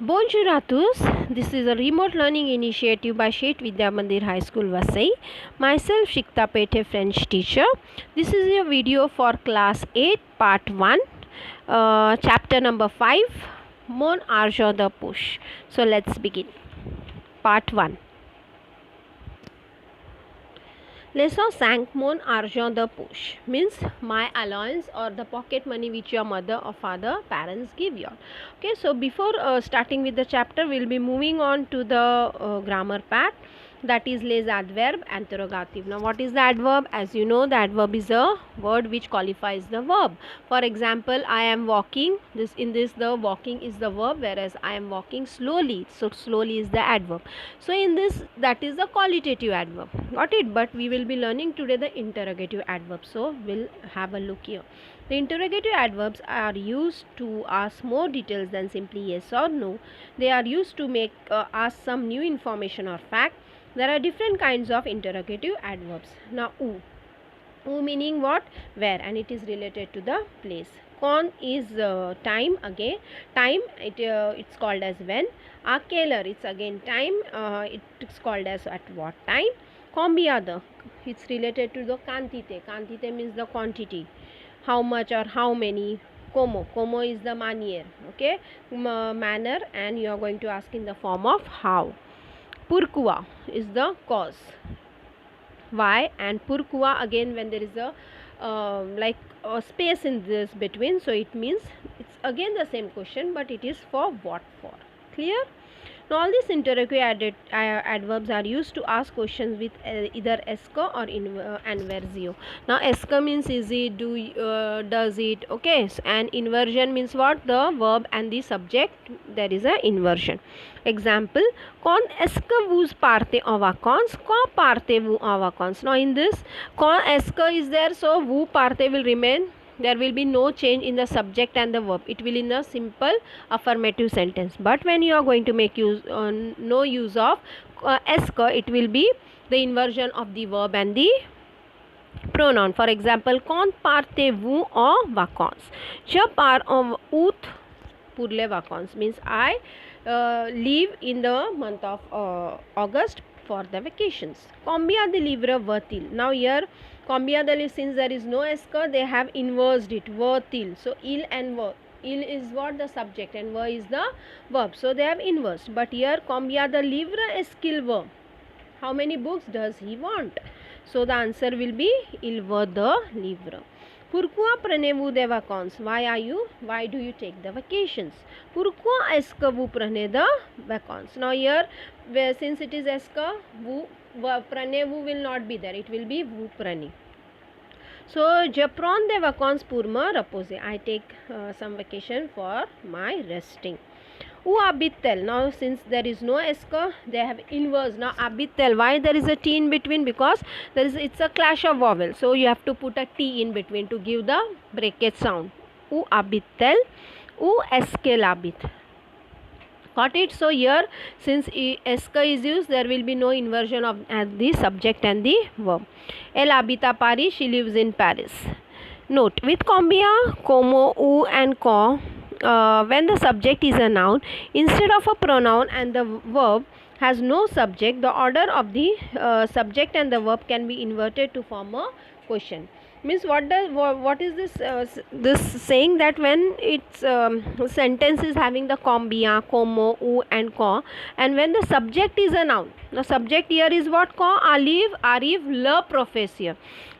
Bonjour à tous. This is a remote learning initiative by Shet Vidya Mandir High School, Vasai. Myself, Shikta Pete, French teacher. This is a video for class 8, part 1, chapter number 5, Mon Argent de Poche. So let's begin. Part 1. Leçon 5, Mon argent de poche, means my allowance or the pocket money which your mother or father parents give you. Okay, so before starting with the chapter, we'll be moving on to the grammar part, that is les adverb interrogative. Now what is the adverb? As you know, the adverb is a word which qualifies the verb. For example, I am walking, the walking is the verb, whereas I am walking slowly, so slowly is the adverb. So in this, that is the qualitative adverb. Got it? But we will be learning today the interrogative adverb, so we'll have a look here. The interrogative adverbs are used to ask more details than simply yes or no. They are used to make ask some new information or fact. There are different kinds of interrogative adverbs. Now, où meaning what? Where, and it is related to the place. Quand is time, again time, it's called as when. À quelle heure, it's again time, it's called as at what time. Combien de, it's related to the quantité. Quantité means the quantity, how much or how many. Como is the manière, okay, manner, and you are going to ask in the form of how. Pourquoi is the cause, why, and pourquoi again when there is a like a space in this between, so it means it's again the same question, but it is for what for. Clear? Now all these interrogative adverbs are used to ask questions with either est-ce or inversio. Now est-ce means is it, does it, okay, and inversion means what? The verb and the subject, there is a inversion. Example, quand est-ce que vous partez en vacances? Quand partez-vous en vacances? Now in this, quand est-ce que is there, so vous partez will remain. There will be no change in the subject and the verb. It will in a simple affirmative sentence. But when you are going to make use no use of est-ce, it will be the inversion of the verb and the pronoun. For example, quand partez-vous en vacances? Je pars en août pour les vacances, means I leave in the month of August for the vacations. Combien de livres vaut-il? Now here, combien de livres, since there is no est-ce, they have inversed it, vaut-il. So il and va, il is what? The subject, and va is the verb, so they have inversed. But here, combien de livres est-ce qu'il veut? How many books does he want? So the answer will be il veut de livres. Pourquoi prenez-vous des vacances? Why do you take the vacations? Pourquoi est-ce que vous prenez the vacances? Now here, since it is est-ce que, vous, prenez-vous will not be there, it will be vous prenez. So je prends des vacances pour me reposer. I take some vacation for my resting. Où habite-t-elle? Now since there is no est-ce, they have inverse. Now habite-t-elle, why there is a T in between? Because it's a clash of vowel, so you have to put a T in between to give the bracket sound. Où habite-t-elle? Où est-ce qu'elle habite? Got it? So here, since est-ce is used, there will be no inversion of the subject and the verb. Elle habite à Paris, she lives in Paris. Note, with combien, como, où and quand, when the subject is a noun, instead of a pronoun and the verb has no subject, the order of the subject and the verb can be inverted to form a question. Means what is this saying, that when its sentence is having the combien, como, où and quand, and when the subject is a noun, the subject here is what? Quand arrive le professeur.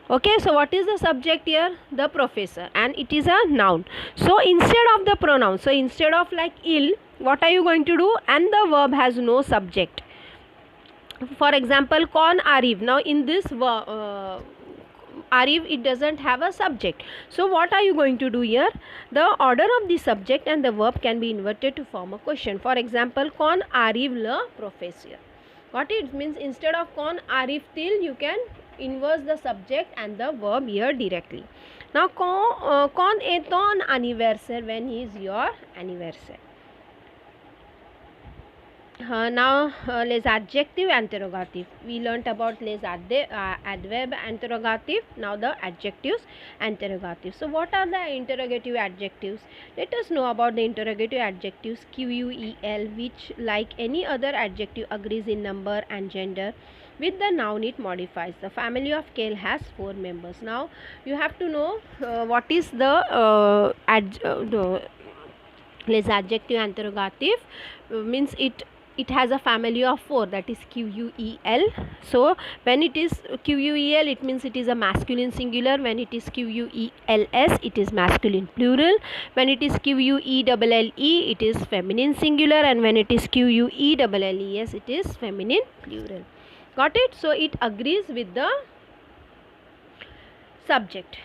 Okay, so what is the subject here? The professor, and it is a noun. So instead of the pronoun, so instead of like il, what are you going to do? And the verb has no subject. For example, quand arrive. Now in this arrive, it doesn't have a subject. So what are you going to do here? The order of the subject and the verb can be inverted to form a question. For example, quand arrive le professeur. Got it? It means instead of quand arrive-t-il, you can inverse the subject and the verb here directly. Now quand est ton anniversaire? When is your anniversary? Les adjective interrogative. We learnt about les adverb interrogative. Now the adjectives interrogative. So what are the interrogative adjectives? Let us know about the interrogative adjectives. QUEL, which like any other adjective agrees in number and gender. With the noun it modifies. The family of Kale has 4 members. Now you have to know what is the les adjective interrogative means it has a family of 4, that is QUEL. So when it is QUEL, it means it is a masculine singular. When it is QUELS, it is masculine plural. When it is QUELLE, it is feminine singular, and when it is QUELLES, it is feminine plural. Got it? So it agrees with the subject.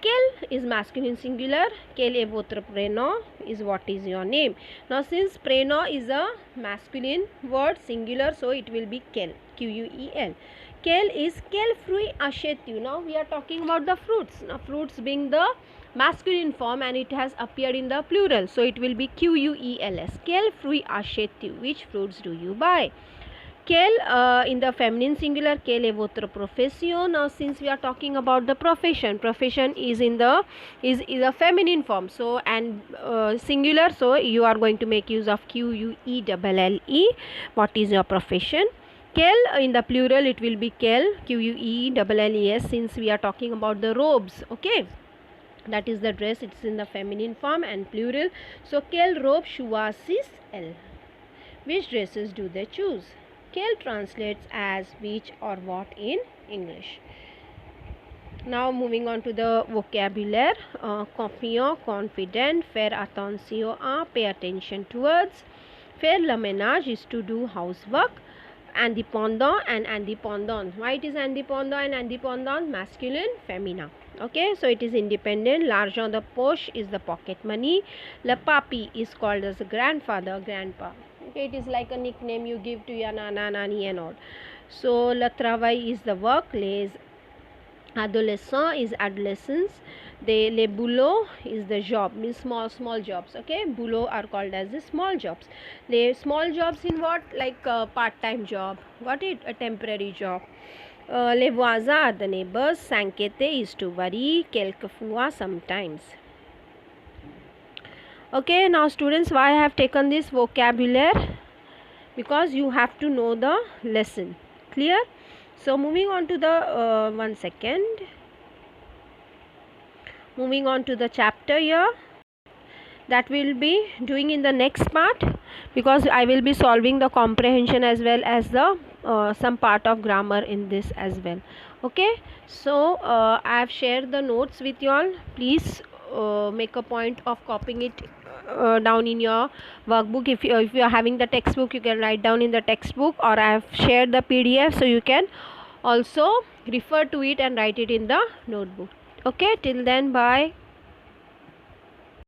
Quel is masculine singular. Quel est votre prénom is what is your name. Now since prénom is a masculine word singular, so it will be quel, QUEL. Quel is quel fruit achètes-tu. Now we are talking about the fruits. Now fruits being the masculine form and it has appeared in the plural, so it will be QUELS. Quel fruit achètes-tu. Which fruits do you buy. Quel in the feminine singular. Quelle est votre profession. Now since we are talking about the profession is in the is a feminine form, so and singular, so you are going to make use of QUELLE. What is your profession. Quelle in the plural, it will be quelle, QUELLES, since we are talking about the robes. Okay, that is the dress, it's in the feminine form and plural. So quelle robe choisissent-elles. Which dresses do they choose. Quel translates as which or what in English. Now moving on to the vocabulary. Confiant, confident, faire attention à, pay attention towards. Faire le ménage is to do housework. Indépendant and indépendante. Why it is indépendant and indépendante? Masculine, feminine. Okay, so it is independent. L'argent de poche is the pocket money. Le papi is called as a grandfather, grandpa. Okay, it is like a nickname you give to your nana, nani and all. So le travail is the work. Les adolescents is adolescence. Les boulot is the job, means small jobs. Okay, boulot are called as the small jobs. Les small jobs in what, like part-time job. Got it? A temporary job. Les voisins are the neighbors. S'inquiéter is to worry. Quelquefois, sometimes. Okay, now students, why I have taken this vocabulary? Because you have to know the lesson. Clear? So moving on to the one second. Moving on to the chapter here, that will be doing in the next part, because I will be solving the comprehension as well as the some part of grammar in this as well. Okay, so I have shared the notes with you all. Please make a point of copying it down in your workbook. If you are having the textbook, you can write down in the textbook, or I have shared the PDF, so you can also refer to it and write it in the notebook. Okay, till then, bye.